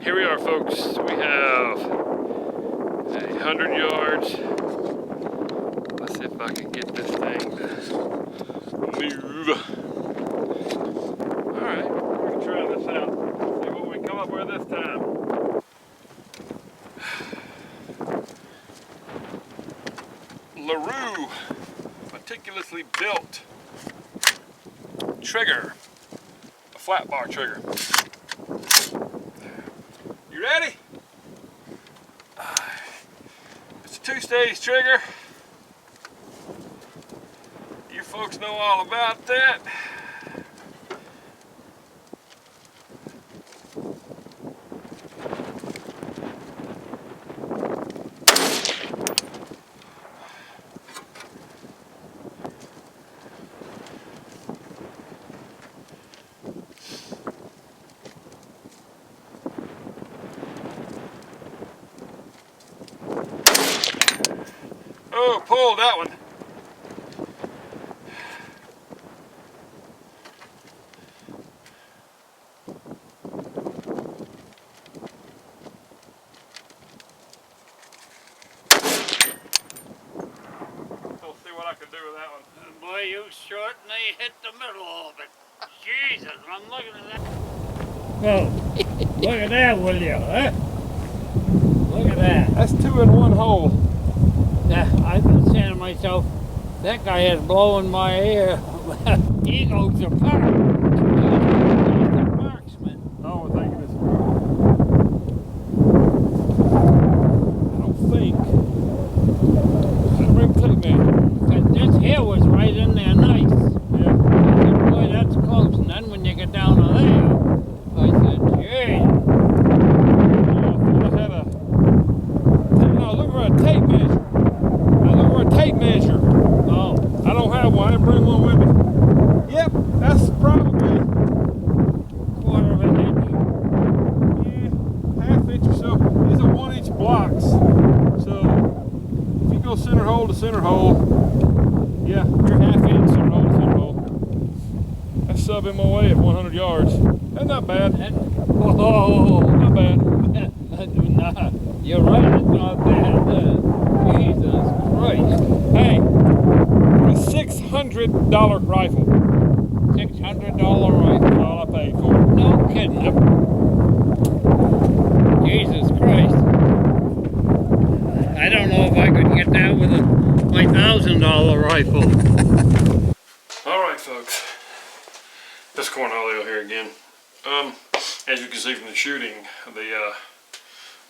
Here we are, folks. We have 100 yards. Let's see if I can get this thing to move. Alright, we're going to try this out. See what we come up with this time. LaRue meticulously built trigger. A flat bar trigger. You ready? It's a two-stage trigger. You folks know all about that. Oh, pulled that one. We'll see what I can do with that one. Boy, you certainly hit the middle of it. Jesus, I'm looking at that. Whoa, look at that, will you, huh? Look at that. That's 2 in 1 hole. Yeah, I've been saying to myself, that guy is blowing my ear. Egos apart. He's a marksman. Oh, we're thinking this through. I don't think. Let's bring tape measure. Because this here was right in there nice. Yeah. I said, boy, that's close. And then when you get down to there, I said, gee. I had a. No, look for a tape measure. I look for a tape measure. Oh. I don't have one. I didn't bring one with me. Yep, that's probably Quarter of an inch. yeah, half inch or so. These are 1 inch blocks. So if you go center hole to center hole, yeah, you're half inch center hole to center hole. That's sub MOA at 100 yards. That's not bad. Whoa. Not bad. Nah, you're right, it's not bad. Jesus Christ. Hey, for a $600 rifle. $600 rifle. That's all I paid for it. No kidding. Yep. Jesus Christ. I don't know if I could get that with my $1,000 rifle. Alright, folks. This cornholio here again. As you can see from the shooting, the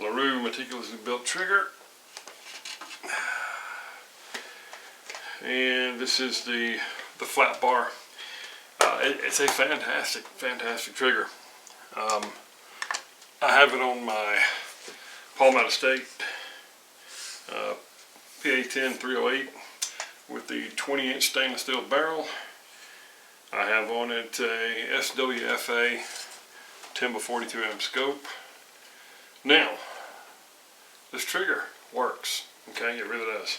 LaRue meticulously built trigger. And this is the flat bar. It's a fantastic trigger. I have it on my Palmetto State PA10 308 with the 20-inch stainless steel barrel. I have on it a SWFA 10x42mm scope. Now, this trigger works. Okay, it really does.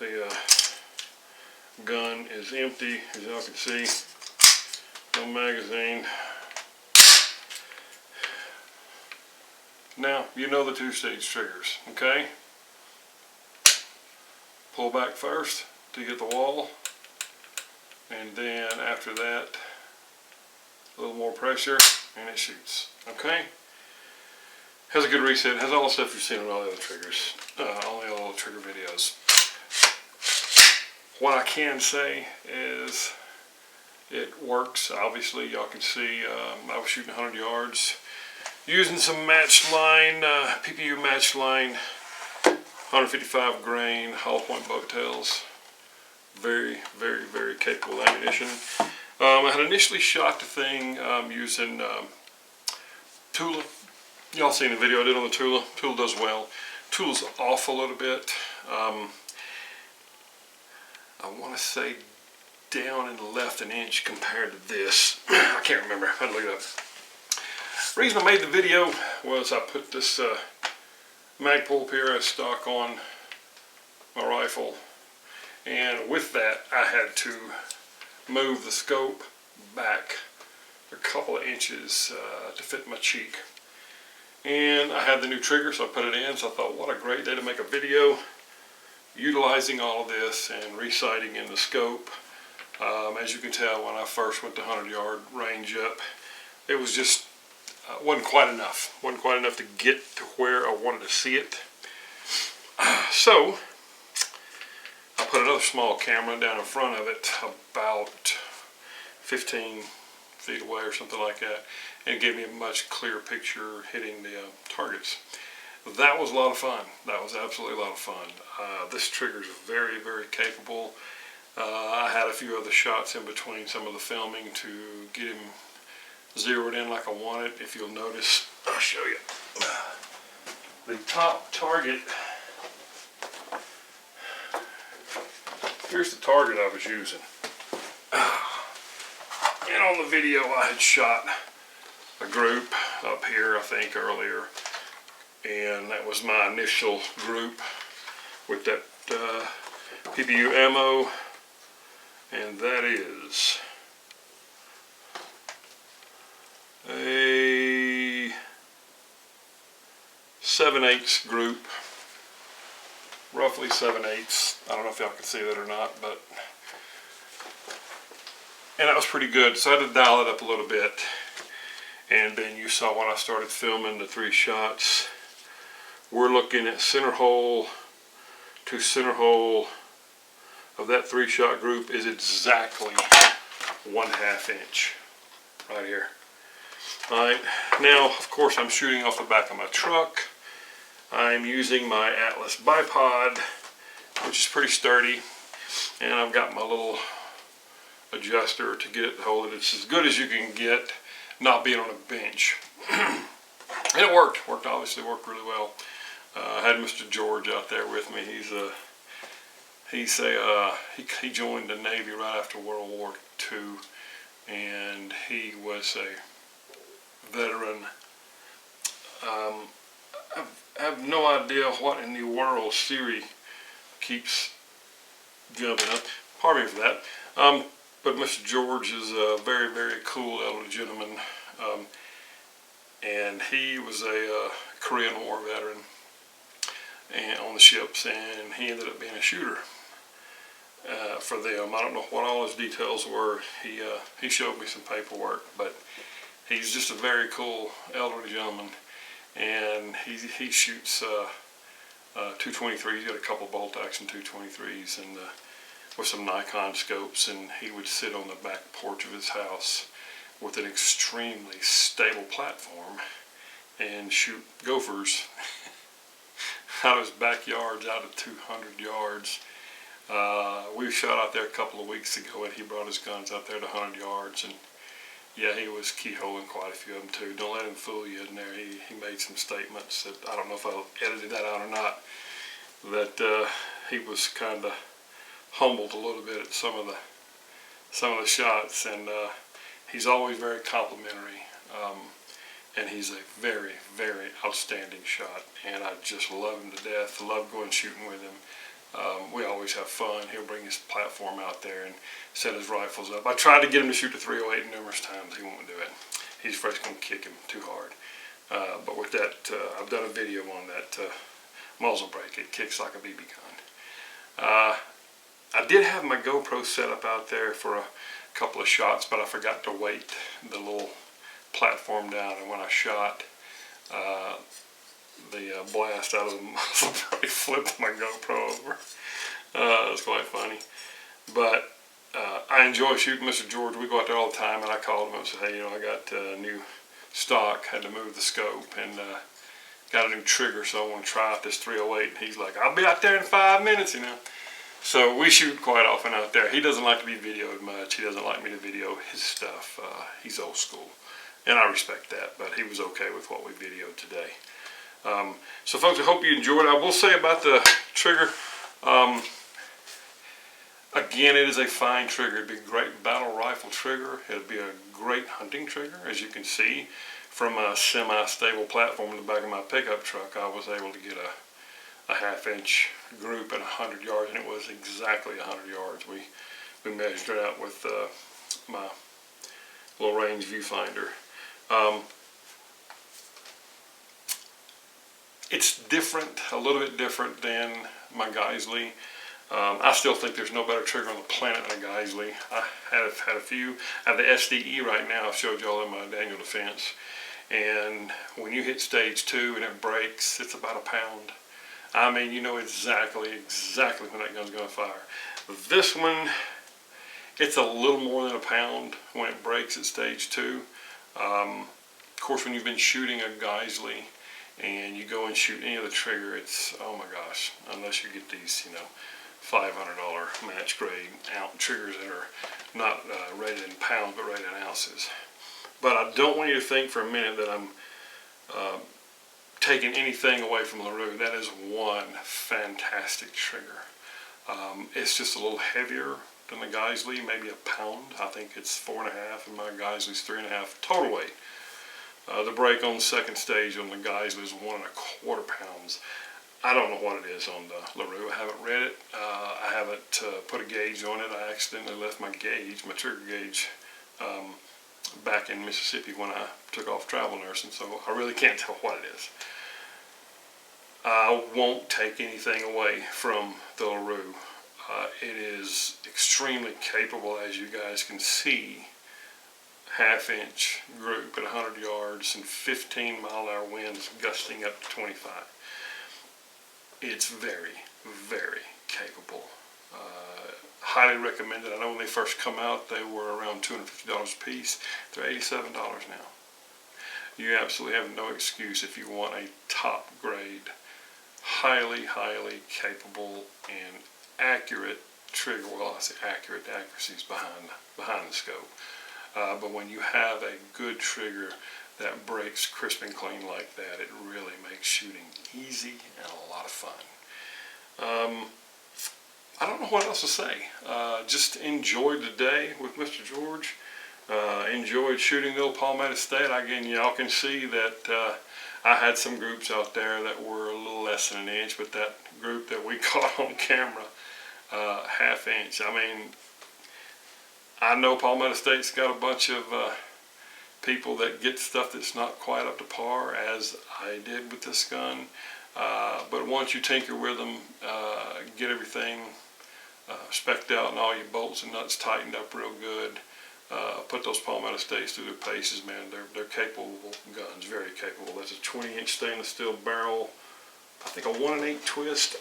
The gun is empty, as y'all can see. No magazine. Now, you know the two-stage triggers, okay? Pull back first to get the wall, and then after that, a little more pressure, and it shoots, okay? Has a good reset, has all the stuff you've seen on all the other triggers, all the trigger videos. What I can say is it works. Obviously, y'all can see I was shooting 100 yards using some matched line, PPU matched line, 155 grain, hollow point boat tails. Very capable ammunition. I had initially shot the thing using Tula. Y'all seen the video I did on the Tula. Tula does well. Tula's off a little bit. I want to say down and left an inch compared to this. I can't remember. I had to look it up. The reason I made the video was I put this Magpul PRS stock on my rifle, and with that I had to move the scope back a couple of inches to fit my cheek. And I had the new trigger, so I put it in. So I thought, what a great day to make a video utilizing all of this and resighting in the scope. As you can tell, when I first went to 100-yard range up, it was just wasn't quite enough. Wasn't quite enough to get to where I wanted to see it. So I put another small camera down in front of it, about 15 feet away or something like that, and it gave me a much clearer picture hitting the targets. That was a lot of fun. That was absolutely a lot of fun. This trigger is very, very capable. I had a few other shots in between some of the filming to get him zeroed in like I wanted. If you'll notice, I'll show you. The top target, here's the target I was using. And on the video I had shot a group up here, I think, earlier. And that was my initial group with that PPU ammo. And that is a 7/8 group, roughly 7/8. I don't know if y'all can see that or not, but, and that was pretty good. So I had to dial it up a little bit. And then you saw when I started filming the 3 shots, we're looking at center hole to center hole of that 3-shot group is exactly 1/2 inch right here. Alright, now of course I'm shooting off the back of my truck. I'm using my Atlas bipod, which is pretty sturdy, and I've got my little adjuster to get it to hold it. It's as good as you can get not being on a bench. And it worked obviously worked really well. I had Mr. George out there with me. He joined the Navy right after World War II, and he was a veteran. I have no idea what in the world Siri keeps jumping up. Pardon me for that. But Mr. George is a very, very cool elderly gentleman, and he was a Korean War veteran and on the ships, and he ended up being a shooter for them. I don't know what all his details were. He showed me some paperwork, but he's just a very cool elderly gentleman, and he shoots 223. He's got a couple of bolt action 223s and with some Nikon scopes, and he would sit on the back porch of his house with an extremely stable platform and shoot gophers out of his backyards out at 200 yards. We shot out there a couple of weeks ago, and he brought his guns out there to 100 yards, and yeah, he was keyholing quite a few of them too. Don't let him fool you in there. He made some statements that I don't know if I edited that out or not, that he was kind of humbled a little bit at some of the shots, and he's always very complimentary, and he's a very, very outstanding shot, and I just love him to death. Love going shooting with him. We always have fun. He'll bring his platform out there and set his rifles up. I tried to get him to shoot the 308 numerous times. He won't do it. He's afraid it's going to kick him too hard. But with that, I've done a video on that muzzle brake. It kicks like a BB gun. I did have my GoPro set up out there for a couple of shots, but I forgot to weight the little platform down, and when I shot, the blast out of the muzzle brake flipped my GoPro over. It was quite funny. But I enjoy shooting Mr. George. We go out there all the time, and I called him and said, hey, I got new stock, had to move the scope, and got a new trigger, so I want to try out this 308. And he's like, I'll be out there in 5 minutes, So we shoot quite often out there. He doesn't like to be videoed much. He doesn't like me to video his stuff. He's old school, and I respect that, but he was okay with what we videoed today. So folks, I hope you enjoyed. I will say about the trigger, again, it is a fine trigger. It'd be a great battle rifle trigger. It'd be a great hunting trigger. As you can see from a semi-stable platform in the back of my pickup truck, I was able to get a half-inch group at 100 yards, and it was exactly 100 yards. We measured it out with my little range viewfinder. it's different, a little bit different than my Geisley. I still think there's no better trigger on the planet than a Geisley. I have had a few. I have the SDE right now. I've showed y'all in my Daniel defense. And when you hit stage 2 and it breaks, it's about a pound. I mean, you know exactly when that gun's going to fire. This one, it's a little more than a pound when it breaks at stage 2. Of course, when you've been shooting a Geisley and you go and shoot any other trigger, it's, oh my gosh, unless you get these, you know, $500 match grade triggers that are not rated in pounds but rated in ounces. But I don't want you to think for a minute that I'm taking anything away from LaRue. That is one fantastic trigger. It's just a little heavier than the Geisley, maybe a pound. I think it's 4.5 and my Geisley's 3.5 total weight. The break on the second stage on the Geisley is 1.25 pounds. I don't know what it is on the LaRue. I haven't read it. I haven't put a gauge on it. I accidentally left my gauge, my trigger gauge, back in Mississippi when I took off travel nursing, so I really can't tell what it is. I won't take anything away from the LaRue. It is extremely capable, as you guys can see. Half-inch group at 100 yards and 15-mile-an-hour winds gusting up to 25. It's very, very capable. Highly recommended. I know when they first come out, they were around $250 a piece. They're $87 now. You absolutely have no excuse if you want a top grade, highly, highly capable and accurate trigger. Well, I say accurate, the accuracy is behind the scope. But when you have a good trigger that breaks crisp and clean like that, it really makes shooting easy and a lot of fun. I don't know what else to say. Just enjoyed the day with Mr. George. Enjoyed shooting the old Palmetto State. Again, y'all can see that I had some groups out there that were a little less than an inch, but that group that we caught on camera, half inch. I mean, I know Palmetto State's got a bunch of people that get stuff that's not quite up to par, as I did with this gun. But once you tinker with them, get everything spec'd out and all your bolts and nuts tightened up real good, put those Palmetto States through their paces, man. They're capable guns, very capable. That's a 20-inch stainless steel barrel. I think a 1 1/8 twist.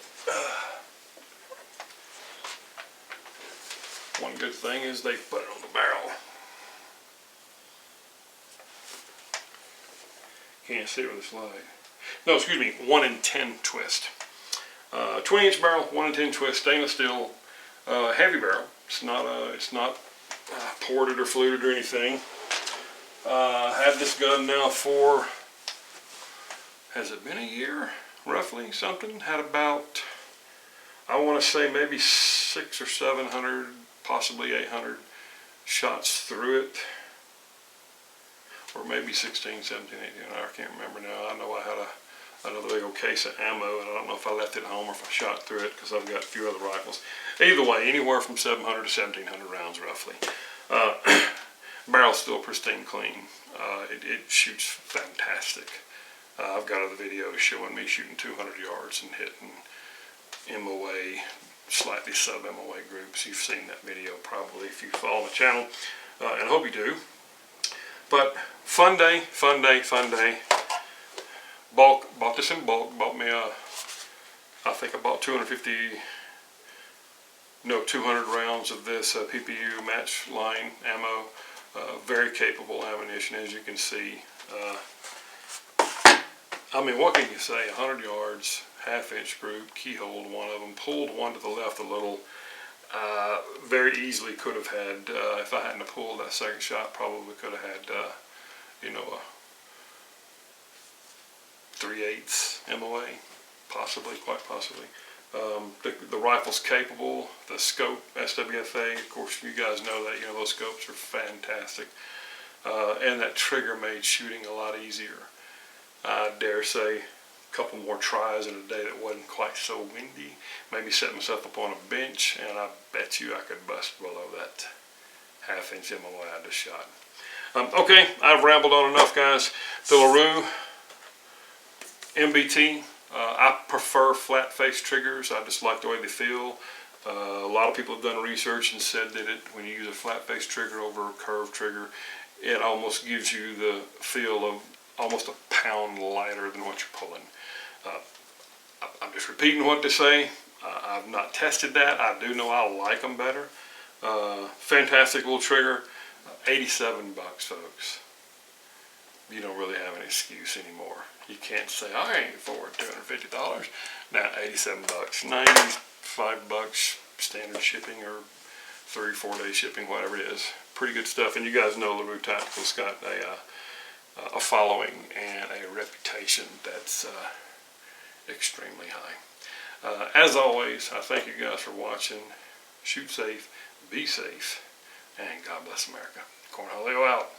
One good thing is they put it on the barrel. Can't see it with this light. No, excuse me, 1 in 10 twist. 20-inch barrel, 1 in 10 twist, stainless steel, heavy barrel. It's not ported or fluted or anything. Had this gun now for, has it been a year, roughly, something? Had about, I want to say maybe 600 or 700, possibly 800 shots through it. Or maybe 16, 17, 18, I can't remember now. I know I had another big old case of ammo, and I don't know if I left it at home or if I shot through it, because I've got a few other rifles. Either way, anywhere from 700 to 1700 rounds roughly. Barrel's still pristine clean. It shoots fantastic. I've got other videos showing me shooting 200 yards and hitting MOA, slightly sub-MOA groups. You've seen that video probably if you follow my channel, and I hope you do. But fun day, fun day, fun day. Bought this in bulk. Bought me I think I bought 200 rounds of this PPU match line ammo. Very capable ammunition, as you can see. I mean, what can you say? 100 yards, half-inch group, keyholed one of them, pulled one to the left a little. Very easily could have had, if I hadn't pulled that second shot, probably could have had, you know, a 3/8 MOA, possibly, quite possibly. The rifle's capable. The scope, SWFA, of course, you guys know that. You know, those scopes are fantastic. And that trigger made shooting a lot easier. I dare say a couple more tries in a day that wasn't quite so windy. Maybe set myself up on a bench, and I bet you I could bust below that half-inch MOA I just shot. Okay, I've rambled on enough, guys. The LaRue MBT I prefer flat face triggers. I just like the way they feel. A lot of people have done research and said that when you use a flat face trigger over a curved trigger, it almost gives you the feel of almost a pound lighter than what you're pulling. I'm just repeating what they say. I've not tested that. I do know I like them better. Fantastic little trigger. 87 bucks, folks. You don't really have an excuse anymore. You can't say, I ain't afford $250. Now, 87 bucks, 95 bucks standard shipping or 3-4 day shipping, whatever it is. Pretty good stuff. And you guys know LaRue Tactical's got a following and a reputation that's extremely high. As always, I thank you guys for watching. Shoot safe, be safe, and God bless America. Cornholio out.